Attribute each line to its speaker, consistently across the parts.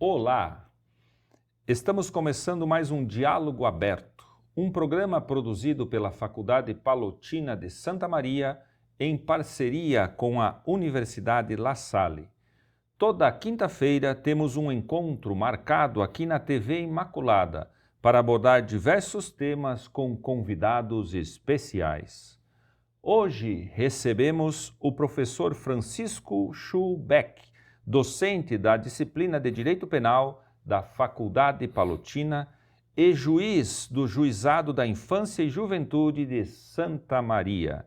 Speaker 1: Olá! Estamos começando mais um Diálogo Aberto, um programa produzido pela Faculdade Palotina de Santa Maria em parceria com a Universidade La Salle. Toda quinta-feira temos um encontro marcado aqui na TV Imaculada para abordar diversos temas com convidados especiais. Hoje recebemos o professor Francisco Schulbeck, docente da disciplina de Direito Penal da Faculdade Palotina e juiz do Juizado da Infância e Juventude de Santa Maria.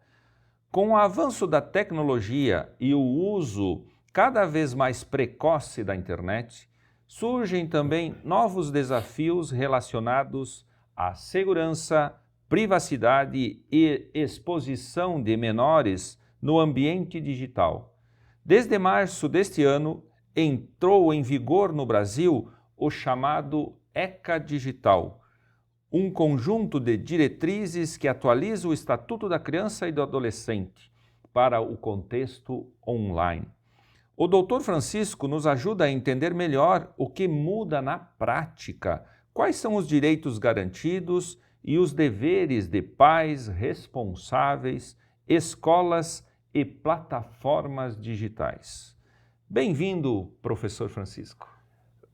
Speaker 1: Com o avanço da tecnologia e o uso cada vez mais precoce da internet, surgem também novos desafios relacionados à segurança, privacidade e exposição de menores no ambiente digital. Desde março deste ano, entrou em vigor no Brasil o chamado ECA Digital, um conjunto de diretrizes que atualiza o Estatuto da Criança e do Adolescente para o contexto online. O Dr. Francisco nos ajuda a entender melhor o que muda na prática, quais são os direitos garantidos e os deveres de pais responsáveis, escolas e plataformas digitais. Bem-vindo, professor Francisco.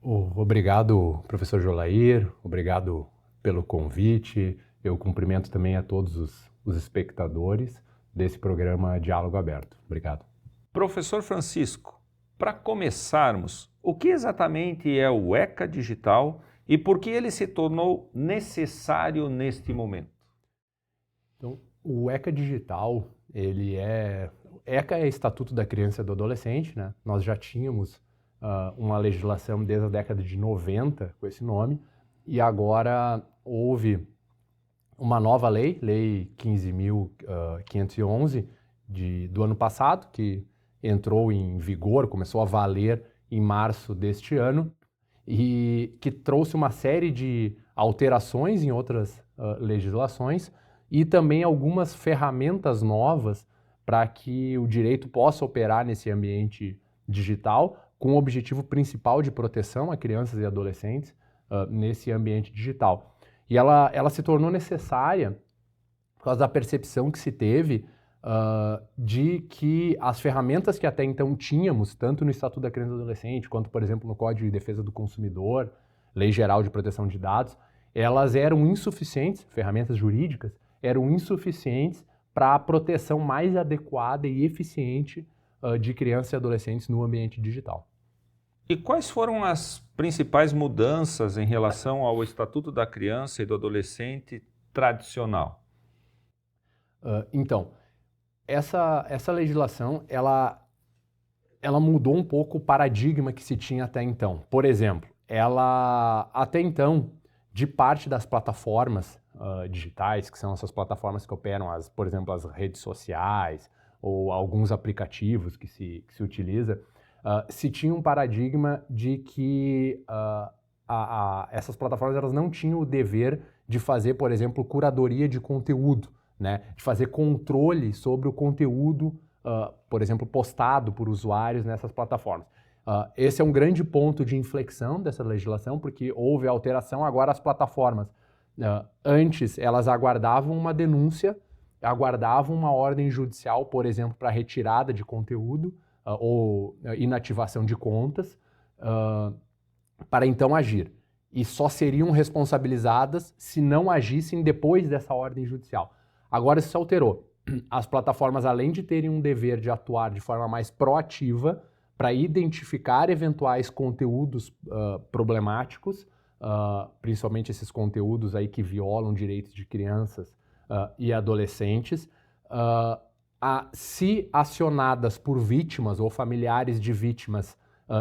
Speaker 2: Obrigado, professor Jolair, obrigado pelo convite. Eu cumprimento também a todos os espectadores desse programa Diálogo Aberto. Obrigado.
Speaker 1: Professor Francisco, para começarmos, o que exatamente é o ECA Digital e por que ele se tornou necessário neste momento?
Speaker 2: Então, o ECA Digital, ECA é Estatuto da Criança e do Adolescente, né? Nós já tínhamos uma legislação desde a década de 90 com esse nome, e agora houve uma nova lei, Lei 15.511 do ano passado, que entrou em vigor, começou a valer em março deste ano, e que trouxe uma série de alterações em outras legislações e também algumas ferramentas novas para que o direito possa operar nesse ambiente digital, com o objetivo principal de proteção a crianças e adolescentes nesse ambiente digital. E ela se tornou necessária por causa da percepção que se teve de que as ferramentas que até então tínhamos, tanto no Estatuto da Criança e do Adolescente, quanto, por exemplo, no Código de Defesa do Consumidor, Lei Geral de Proteção de Dados, elas eram insuficientes, ferramentas jurídicas, eram insuficientes para a proteção mais adequada e eficiente de crianças e adolescentes no ambiente digital.
Speaker 1: E quais foram as principais mudanças em relação ao Estatuto da Criança e do Adolescente tradicional?
Speaker 2: Então, essa legislação, ela mudou um pouco o paradigma que se tinha até então. Por exemplo, até então, de parte das plataformas digitais, que são essas plataformas que operam, por exemplo, as redes sociais ou alguns aplicativos que se utiliza, se tinha um paradigma de que essas plataformas elas não tinham o dever de fazer, por exemplo, curadoria de conteúdo, né? De fazer controle sobre o conteúdo, por exemplo, postado por usuários nessas plataformas. Esse é um grande ponto de inflexão dessa legislação, porque houve alteração. Agora as plataformas, antes elas aguardavam uma denúncia, aguardavam uma ordem judicial, por exemplo, para retirada de conteúdo, ou inativação de contas, para então agir. E só seriam responsabilizadas se não agissem depois dessa ordem judicial. Agora isso se alterou. As plataformas, além de terem um dever de atuar de forma mais proativa para identificar eventuais conteúdos problemáticos, principalmente esses conteúdos aí que violam direitos de crianças e adolescentes, se acionadas por vítimas ou familiares de vítimas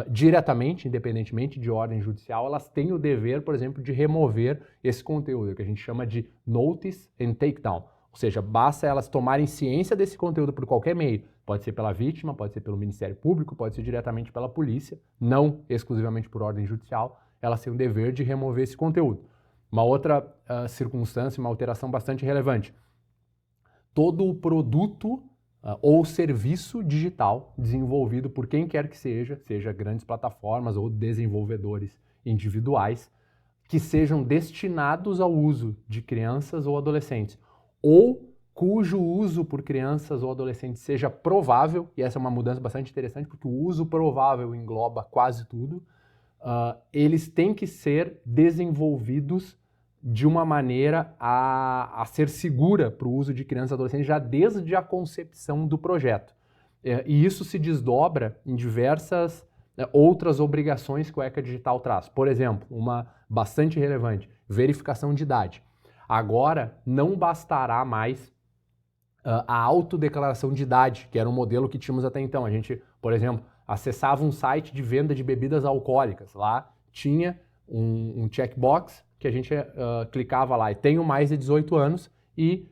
Speaker 2: diretamente, independentemente de ordem judicial, elas têm o dever, por exemplo, de remover esse conteúdo, que a gente chama de notice and takedown. Ou seja, basta elas tomarem ciência desse conteúdo por qualquer meio. Pode ser pela vítima, pode ser pelo Ministério Público, pode ser diretamente pela polícia, não exclusivamente por ordem judicial, elas têm o dever de remover esse conteúdo. Uma outra circunstância, uma alteração bastante relevante. Todo o produto ou serviço digital desenvolvido por quem quer que seja grandes plataformas ou desenvolvedores individuais, que sejam destinados ao uso de crianças ou adolescentes, ou cujo uso por crianças ou adolescentes seja provável, e essa é uma mudança bastante interessante, porque o uso provável engloba quase tudo, eles têm que ser desenvolvidos de uma maneira a ser segura para o uso de crianças e adolescentes já desde a concepção do projeto. E isso se desdobra em diversas outras obrigações que o ECA Digital traz. Por exemplo, uma bastante relevante, verificação de idade. Agora, não bastará mais a autodeclaração de idade, que era um modelo que tínhamos até então. A gente, por exemplo, acessava um site de venda de bebidas alcoólicas. Lá tinha um checkbox que a gente clicava lá e tenho mais de 18 anos e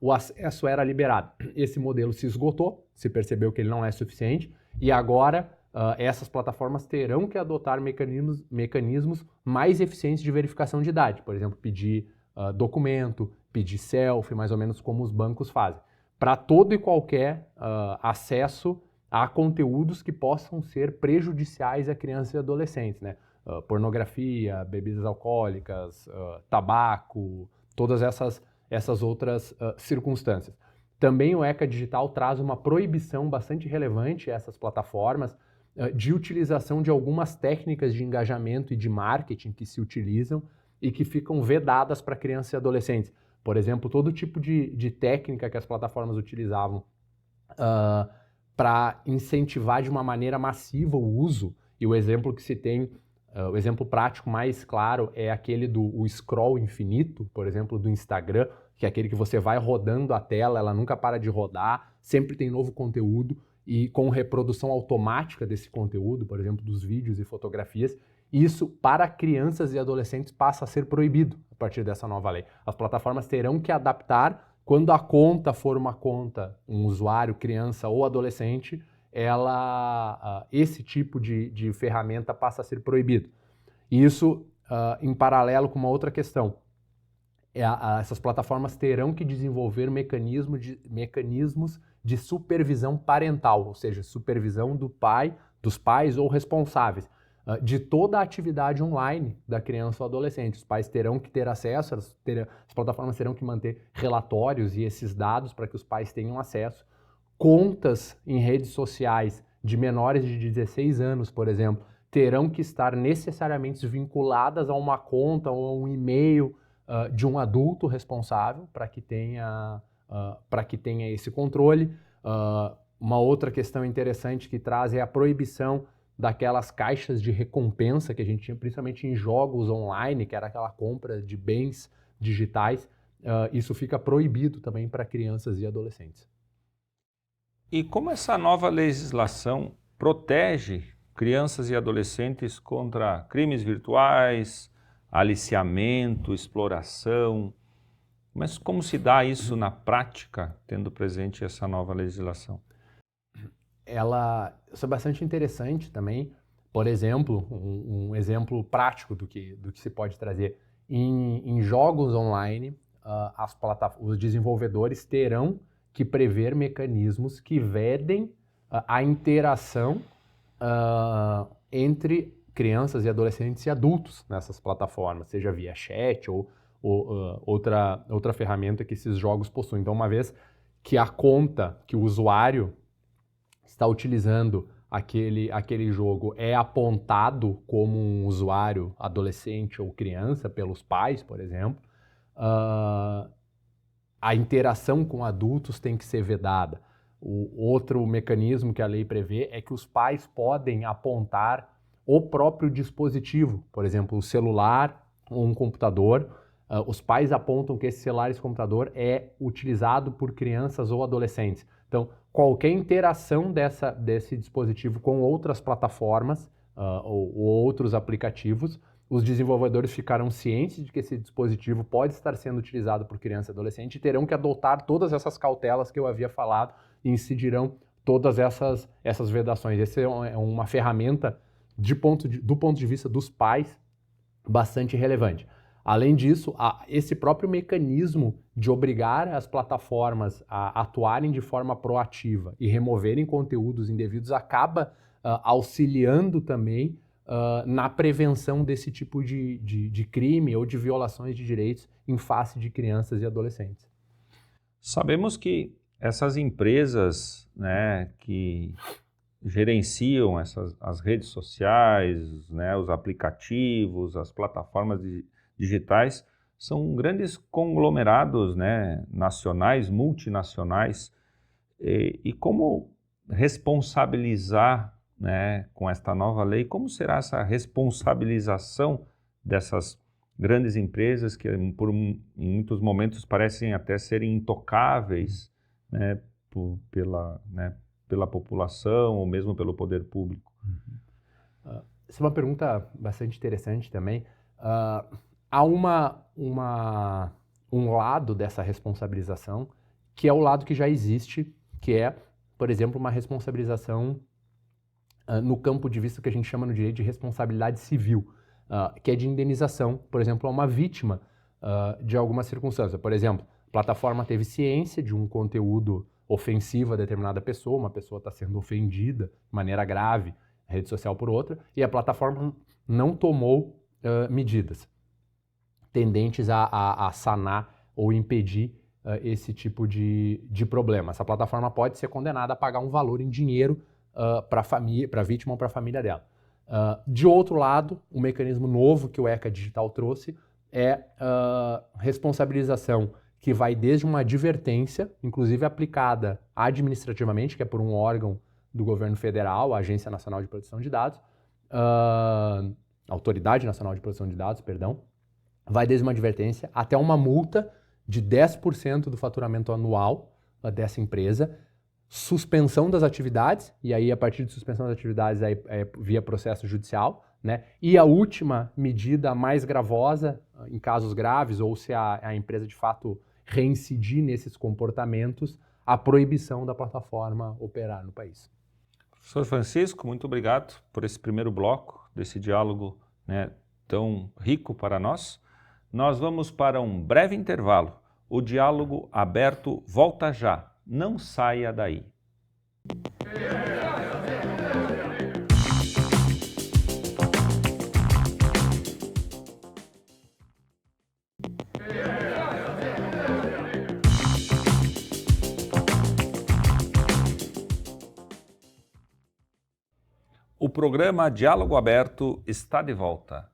Speaker 2: o acesso era liberado. Esse modelo se esgotou, se percebeu que ele não é suficiente e agora essas plataformas terão que adotar mecanismos mais eficientes de verificação de idade. Por exemplo, pedir documento, pedir selfie, mais ou menos como os bancos fazem. Para todo e qualquer acesso a conteúdos que possam ser prejudiciais a crianças e adolescentes, né? Pornografia, bebidas alcoólicas, tabaco, todas essas outras circunstâncias. Também o ECA Digital traz uma proibição bastante relevante a essas plataformas de utilização de algumas técnicas de engajamento e de marketing que se utilizam e que ficam vedadas para crianças e adolescentes. Por exemplo, todo tipo de técnica que as plataformas utilizavam para incentivar de uma maneira massiva o uso, e o exemplo que se tem, o exemplo prático mais claro é aquele do scroll infinito, por exemplo, do Instagram, que é aquele que você vai rodando a tela, ela nunca para de rodar, sempre tem novo conteúdo, e com reprodução automática desse conteúdo, por exemplo, dos vídeos e fotografias, isso para crianças e adolescentes passa a ser proibido a partir dessa nova lei. As plataformas terão que adaptar quando a conta for uma conta, um usuário, criança ou adolescente, esse tipo de ferramenta passa a ser proibido. E isso em paralelo com uma outra questão. Essas plataformas terão que desenvolver mecanismos de supervisão parental, ou seja, supervisão dos pais ou responsáveis, de toda a atividade online da criança ou adolescente. Os pais terão que ter acesso, as plataformas terão que manter relatórios e esses dados para que os pais tenham acesso. Contas em redes sociais de menores de 16 anos, por exemplo, terão que estar necessariamente vinculadas a uma conta ou a um e-mail de um adulto responsável para que tenha esse controle. Uma outra questão interessante que traz é a proibição daquelas caixas de recompensa que a gente tinha, principalmente em jogos online, que era aquela compra de bens digitais. Isso fica proibido também para crianças e adolescentes.
Speaker 1: E como essa nova legislação protege crianças e adolescentes contra crimes virtuais, aliciamento, exploração? Mas como se dá isso na prática, tendo presente essa nova legislação?
Speaker 2: Isso é bastante interessante também. Por exemplo, um exemplo prático do que se pode trazer. Em jogos online, os desenvolvedores terão que prever mecanismos que vedem a interação entre crianças e adolescentes e adultos nessas plataformas, seja via chat ou outra ferramenta que esses jogos possuem. Então, uma vez que a conta que o usuário está utilizando aquele jogo é apontado como um usuário adolescente ou criança pelos pais, por exemplo, a interação com adultos tem que ser vedada. O outro mecanismo que a lei prevê é que os pais podem apontar o próprio dispositivo, por exemplo, o celular ou um computador. Os pais apontam que esse celular, esse computador é utilizado por crianças ou adolescentes. Então, qualquer interação desse dispositivo com outras plataformas ou outros aplicativos, os desenvolvedores ficarão cientes de que esse dispositivo pode estar sendo utilizado por criança e adolescente e terão que adotar todas essas cautelas que eu havia falado e incidirão todas essas vedações. Essa é uma ferramenta do ponto de vista dos pais bastante relevante. Além disso, esse próprio mecanismo de obrigar as plataformas a atuarem de forma proativa e removerem conteúdos indevidos acaba auxiliando também na prevenção desse tipo de crime ou de violações de direitos em face de crianças e adolescentes.
Speaker 1: Sabemos que essas empresas, né, que gerenciam as redes sociais, né, os aplicativos, as plataformas digitais, são grandes conglomerados, né, nacionais, multinacionais. E como responsabilizar, né, com esta nova lei, como será essa responsabilização dessas grandes empresas que em muitos momentos parecem até serem intocáveis, né, pela população ou mesmo pelo poder público?
Speaker 2: Essa é uma pergunta bastante interessante também. Há um lado dessa responsabilização que é o lado que já existe, que é, por exemplo, uma responsabilização no campo de vista que a gente chama no direito de responsabilidade civil, que é de indenização, por exemplo, a uma vítima de alguma circunstância. Por exemplo, a plataforma teve ciência de um conteúdo ofensivo a determinada pessoa, uma pessoa está sendo ofendida de maneira grave, rede social por outra, e a plataforma não tomou medidas tendentes a sanar ou impedir esse tipo de problema. Essa plataforma pode ser condenada a pagar um valor em dinheiro para a vítima ou para a família dela. De outro lado, o mecanismo novo que o ECA Digital trouxe é responsabilização que vai desde uma advertência, inclusive aplicada administrativamente, que é por um órgão do governo federal, a Agência Nacional de Proteção de Dados, Autoridade Nacional de Proteção de Dados, perdão, vai desde uma advertência até uma multa de 10% do faturamento anual dessa empresa, suspensão das atividades, e aí a partir de suspensão das atividades é via processo judicial, né? E a última medida mais gravosa, em casos graves, ou se a empresa de fato reincidir nesses comportamentos, a proibição da plataforma operar no país.
Speaker 1: Professor Francisco, muito obrigado por esse primeiro bloco, desse diálogo, né, tão rico para nós. Nós vamos para um breve intervalo. O diálogo aberto volta já. Não saia daí. O programa Diálogo Aberto está de volta.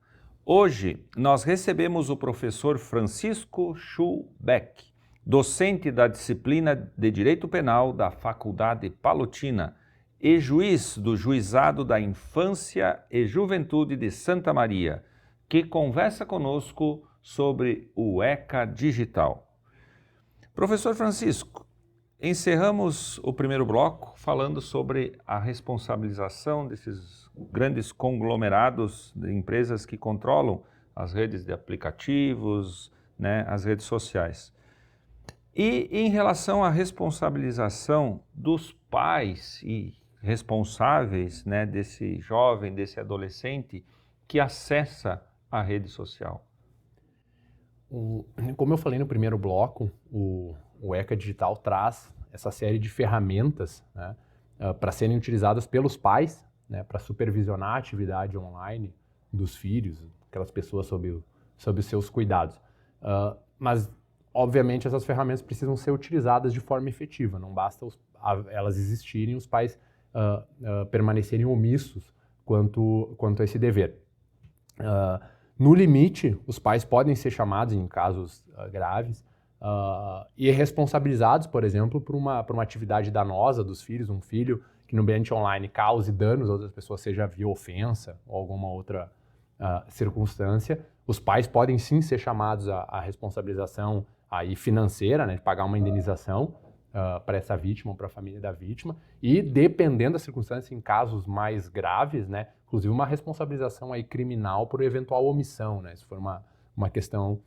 Speaker 1: Hoje nós recebemos o professor Francisco Schubeck, docente da disciplina de Direito Penal da Faculdade Palotina e juiz do Juizado da Infância e Juventude de Santa Maria, que conversa conosco sobre o ECA Digital. Professor Francisco, encerramos o primeiro bloco falando sobre a responsabilização desses grandes conglomerados de empresas que controlam as redes de aplicativos, né, as redes sociais. E em relação à responsabilização dos pais e responsáveis, né, desse jovem, desse adolescente que acessa a rede social.
Speaker 2: Como eu falei no primeiro bloco, o ECA Digital traz essa série de ferramentas, né, para serem utilizadas pelos pais, né, para supervisionar a atividade online dos filhos, aquelas pessoas sob os seus cuidados. Mas, obviamente, essas ferramentas precisam ser utilizadas de forma efetiva, não basta elas existirem e os pais permanecerem omissos quanto a esse dever. No limite, os pais podem ser chamados em casos graves e responsabilizados, por exemplo, por uma atividade danosa dos filhos, um filho que no ambiente online cause danos a outras pessoas, seja via ofensa ou alguma outra circunstância. Os pais podem sim ser chamados à responsabilização aí financeira, né, de pagar uma indenização para essa vítima ou para a família da vítima, e dependendo da circunstância, em casos mais graves, né, inclusive uma responsabilização aí criminal por eventual omissão, né, se for uma questão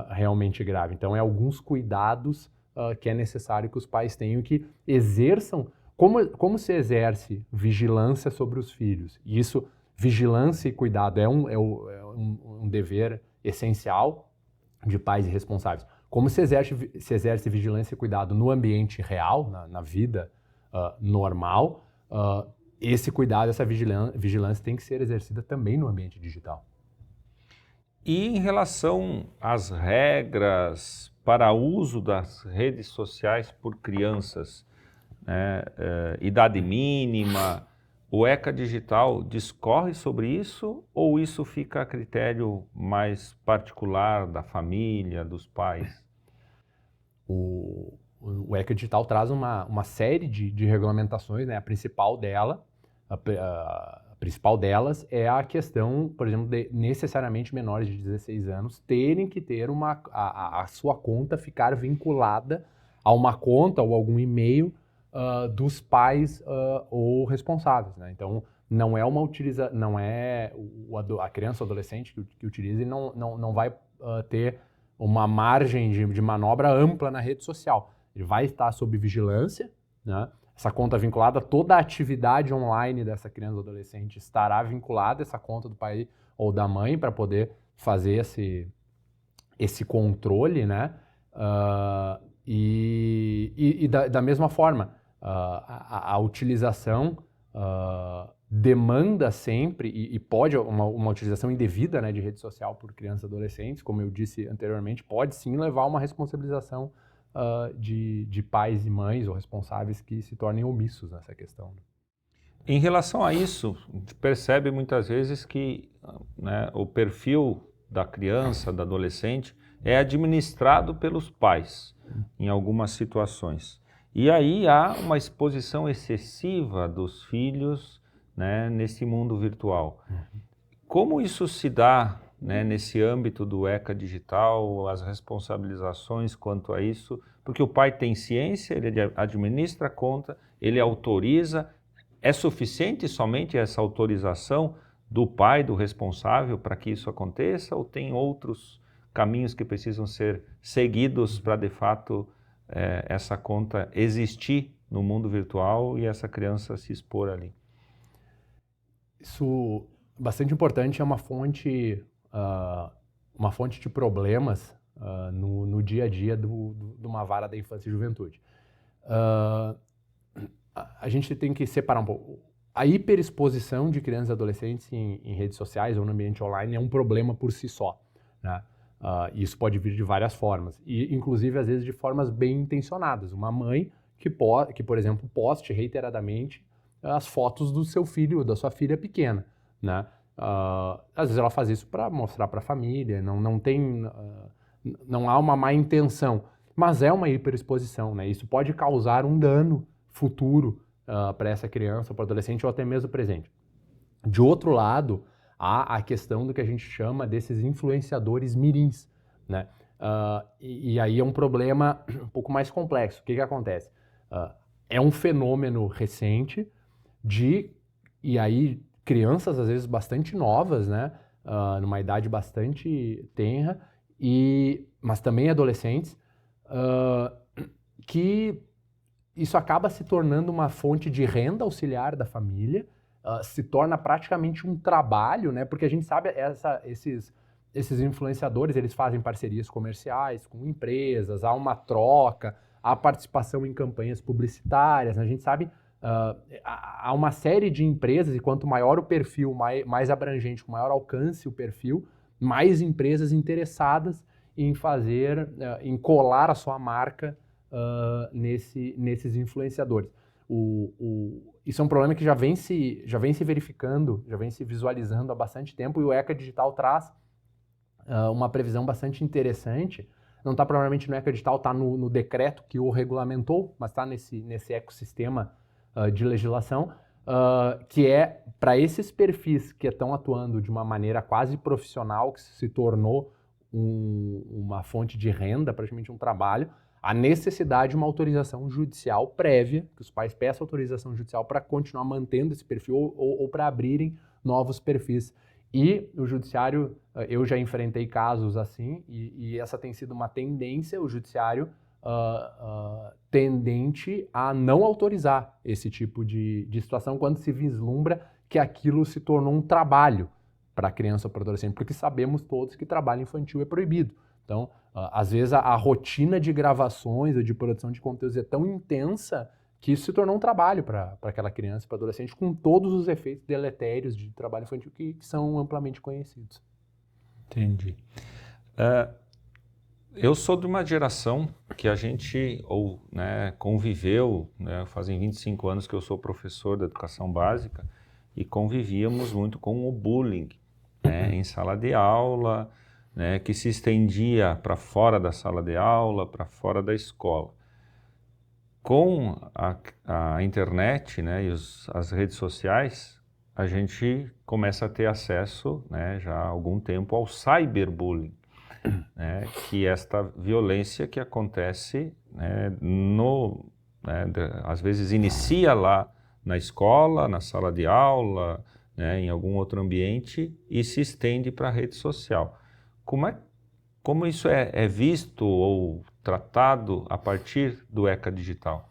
Speaker 2: realmente grave. Então, alguns cuidados que é necessário que os pais tenham, que exerçam, como se exerce vigilância sobre os filhos. E isso, vigilância e cuidado, é um dever essencial de pais irresponsáveis. Como se exerce vigilância e cuidado no ambiente real, na vida normal, esse cuidado, essa vigilância tem que ser exercida também no ambiente digital.
Speaker 1: E em relação às regras para uso das redes sociais por crianças, né, idade mínima, o ECA Digital discorre sobre isso ou isso fica a critério mais particular da família, dos pais?
Speaker 2: O ECA Digital traz uma série de regulamentações, né? A principal delas é a questão, por exemplo, de necessariamente menores de 16 anos terem que ter a sua conta ficar vinculada a uma conta ou algum e-mail dos pais ou responsáveis, né? Então, não é a criança ou adolescente que utiliza e não vai ter uma margem de manobra ampla na rede social. Ele vai estar sob vigilância, né? Essa conta vinculada, toda a atividade online dessa criança ou adolescente estará vinculada a essa conta do pai ou da mãe para poder fazer esse controle, né? Da mesma forma, a utilização demanda sempre, e pode uma utilização indevida, né, de rede social por crianças e adolescentes, como eu disse anteriormente, pode sim levar a uma responsabilização de pais e mães ou responsáveis que se tornem omissos nessa questão.
Speaker 1: Em relação a isso, a gente percebe muitas vezes que, né, o perfil da criança, da adolescente, é administrado pelos pais em algumas situações. E aí há uma exposição excessiva dos filhos, né, nesse mundo virtual. Como isso se dá, né, nesse âmbito do ECA Digital, as responsabilizações quanto a isso? Porque o pai tem ciência, ele administra a conta, ele autoriza. É suficiente somente essa autorização do pai, do responsável, para que isso aconteça? Ou tem outros caminhos que precisam ser seguidos para, de fato, essa conta existir no mundo virtual e essa criança se expor ali?
Speaker 2: Isso bastante importante, é uma fonte de problemas no dia a dia de uma vara da infância e juventude. A gente tem que separar um pouco. A hiperexposição de crianças e adolescentes em redes sociais ou no ambiente online é um problema por si só, né? Isso pode vir de várias formas, e inclusive às vezes de formas bem intencionadas. Uma mãe que por exemplo, poste reiteradamente as fotos do seu filho ou da sua filha pequena, né? Às vezes ela faz isso para mostrar para a família, não há uma má intenção, mas é uma hiperexposição, né? Isso pode causar um dano futuro para essa criança, para o adolescente ou até mesmo presente. De outro lado, há a questão do que a gente chama desses influenciadores mirins, né? E aí é um problema um pouco mais complexo. O que acontece? É um fenômeno recente e aí crianças às vezes bastante novas, né? Numa idade bastante tenra, mas também adolescentes, que isso acaba se tornando uma fonte de renda auxiliar da família, se torna praticamente um trabalho, né? Porque a gente sabe esses influenciadores, eles fazem parcerias comerciais com empresas, há uma troca, há participação em campanhas publicitárias, né? A gente sabe, há uma série de empresas, e quanto maior o perfil, mais abrangente, com maior alcance o perfil, mais empresas interessadas em colar a sua marca nesses influenciadores. Isso é um problema que já vem se verificando, já vem se visualizando há bastante tempo, e o ECA Digital traz uma previsão bastante interessante. Não está provavelmente no ECA Digital, está no decreto que o regulamentou, mas está nesse ecossistema de legislação, que é para esses perfis que estão atuando de uma maneira quase profissional, que se tornou uma fonte de renda, praticamente um trabalho, a necessidade de uma autorização judicial prévia, que os pais peçam autorização judicial para continuar mantendo esse perfil ou para abrirem novos perfis. E o judiciário, eu já enfrentei casos assim, e essa tem sido uma tendência, o judiciário tendente a não autorizar esse tipo de situação quando se vislumbra que aquilo se tornou um trabalho para a criança ou para o adolescente, porque sabemos todos que trabalho infantil é proibido. Então, às vezes a rotina de gravações ou de produção de conteúdos é tão intensa que isso se tornou um trabalho para aquela criança, para adolescente, com todos os efeitos deletérios de trabalho infantil que são amplamente conhecidos.
Speaker 1: Entendi. Eu sou de uma geração que a gente conviveu, fazem 25 anos que eu sou professor da educação básica e convivíamos muito com o bullying, em sala de aula, que se estendia para fora da sala de aula, para fora da escola. Com a internet, e as redes sociais, a gente começa a ter acesso, já há algum tempo, ao cyberbullying, que é esta violência que acontece, às vezes inicia lá na escola, na sala de aula, em algum outro ambiente e se estende para a rede social. Como isso é visto ou tratado a partir do ECA Digital?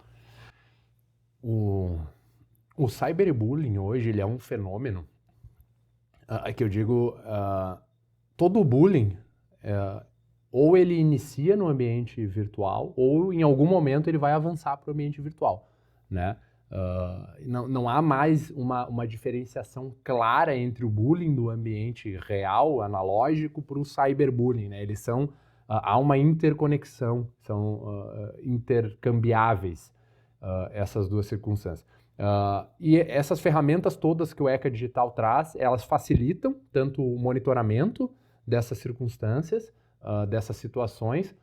Speaker 2: O cyberbullying hoje ele é um fenômeno que eu digo, todo bullying, ou ele inicia no ambiente virtual ou em algum momento ele vai avançar para o ambiente virtual, né? Não há mais uma diferenciação clara entre o bullying do ambiente real, analógico, para o cyberbullying, né? Eles são, há uma interconexão, são intercambiáveis essas duas circunstâncias. E essas ferramentas todas que o ECA Digital traz, elas facilitam tanto o monitoramento dessas circunstâncias, dessas situações,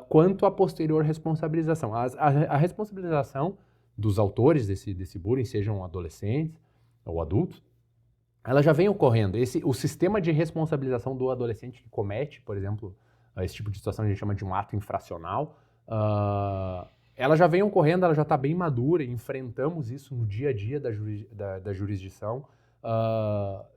Speaker 2: quanto a posterior responsabilização. A responsabilização dos autores desse bullying, sejam adolescentes ou adultos, ela já vem ocorrendo. O sistema de responsabilização do adolescente que comete, por exemplo, esse tipo de situação a gente chama de um ato infracional, ela já vem ocorrendo, ela já está bem madura, enfrentamos isso no dia a dia da jurisdição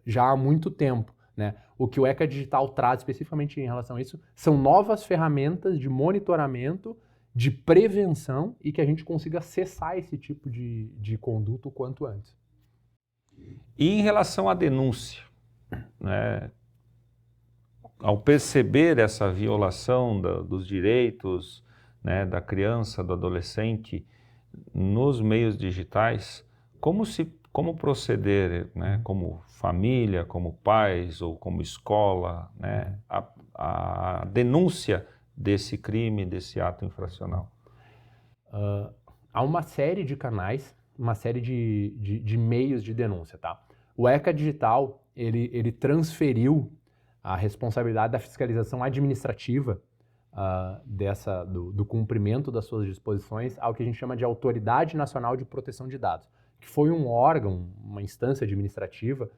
Speaker 2: já há muito tempo, né? O que o ECA Digital traz especificamente em relação a isso são novas ferramentas de monitoramento, de prevenção e que a gente consiga cessar esse tipo de conduta o quanto antes.
Speaker 1: E em relação à denúncia, ao perceber essa violação dos direitos da criança, do adolescente nos meios digitais, como proceder, como família, como pais ou como escola, a denúncia desse crime, desse ato infracional?
Speaker 2: Há uma série de canais, uma série de meios de denúncia, tá? O ECA Digital, ele transferiu a responsabilidade da fiscalização administrativa do cumprimento das suas disposições ao que a gente chama de Autoridade Nacional de Proteção de Dados, que foi um órgão, uma instância administrativa,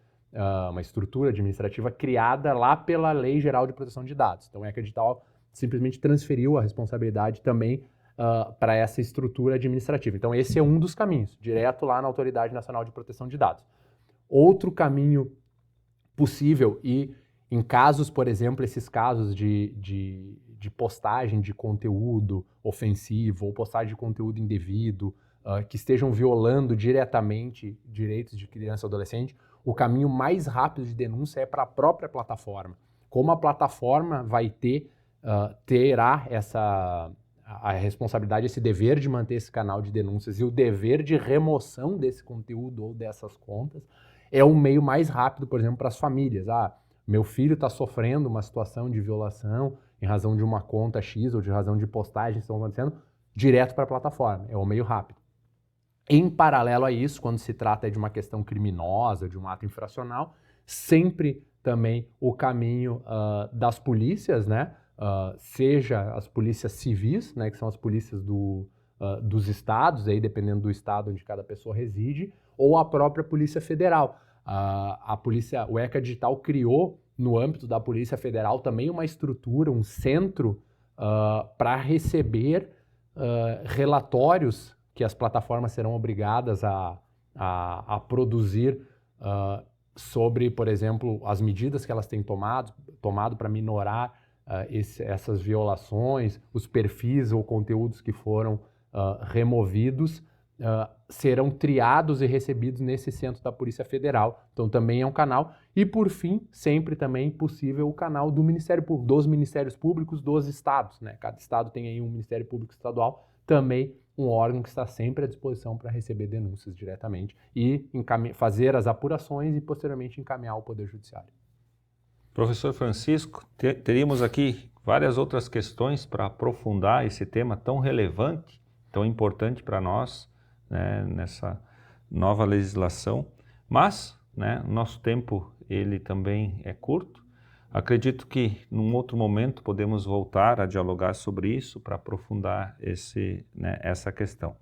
Speaker 2: uma estrutura administrativa criada lá pela Lei Geral de Proteção de Dados. Então, o ECA Digital simplesmente transferiu a responsabilidade também para essa estrutura administrativa. Então, esse é um dos caminhos, direto lá na Autoridade Nacional de Proteção de Dados. Outro caminho possível, e em casos, por exemplo, esses casos de postagem de conteúdo ofensivo ou postagem de conteúdo indevido, que estejam violando diretamente direitos de criança e adolescente, o caminho mais rápido de denúncia é para a própria plataforma. Como a plataforma terá a responsabilidade, esse dever de manter esse canal de denúncias e o dever de remoção desse conteúdo ou dessas contas, é o meio mais rápido, por exemplo, para as famílias. Meu filho está sofrendo uma situação de violação em razão de uma conta X ou de razão de postagens que estão acontecendo, direto para a plataforma. É o meio rápido. Em paralelo a isso, quando se trata de uma questão criminosa, de um ato infracional, sempre também o caminho das polícias, seja as polícias civis, que são as polícias dos estados, aí dependendo do estado onde cada pessoa reside, ou a própria Polícia Federal. O ECA Digital criou, no âmbito da Polícia Federal, também uma estrutura, um centro para receber relatórios que as plataformas serão obrigadas a produzir sobre, por exemplo, as medidas que elas têm tomado para minorar essas violações, os perfis ou conteúdos que foram removidos, serão triados e recebidos nesse centro da Polícia Federal. Então também é um canal. E por fim, sempre também possível o canal do Ministério Público, dos Ministérios Públicos dos estados, né? Cada estado tem aí um Ministério Público Estadual, também um órgão que está sempre à disposição para receber denúncias diretamente e fazer as apurações e posteriormente encaminhar ao Poder Judiciário.
Speaker 1: Professor Francisco, teríamos aqui várias outras questões para aprofundar esse tema tão relevante, tão importante para nós, né, nessa nova legislação, mas, né, nosso tempo ele também é curto. Acredito que num outro momento podemos voltar a dialogar sobre isso para aprofundar essa questão.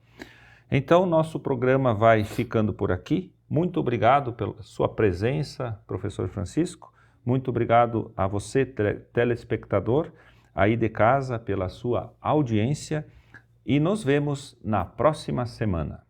Speaker 1: Então, nosso programa vai ficando por aqui. Muito obrigado pela sua presença, professor Francisco. Muito obrigado a você, telespectador, aí de casa, pela sua audiência e nos vemos na próxima semana.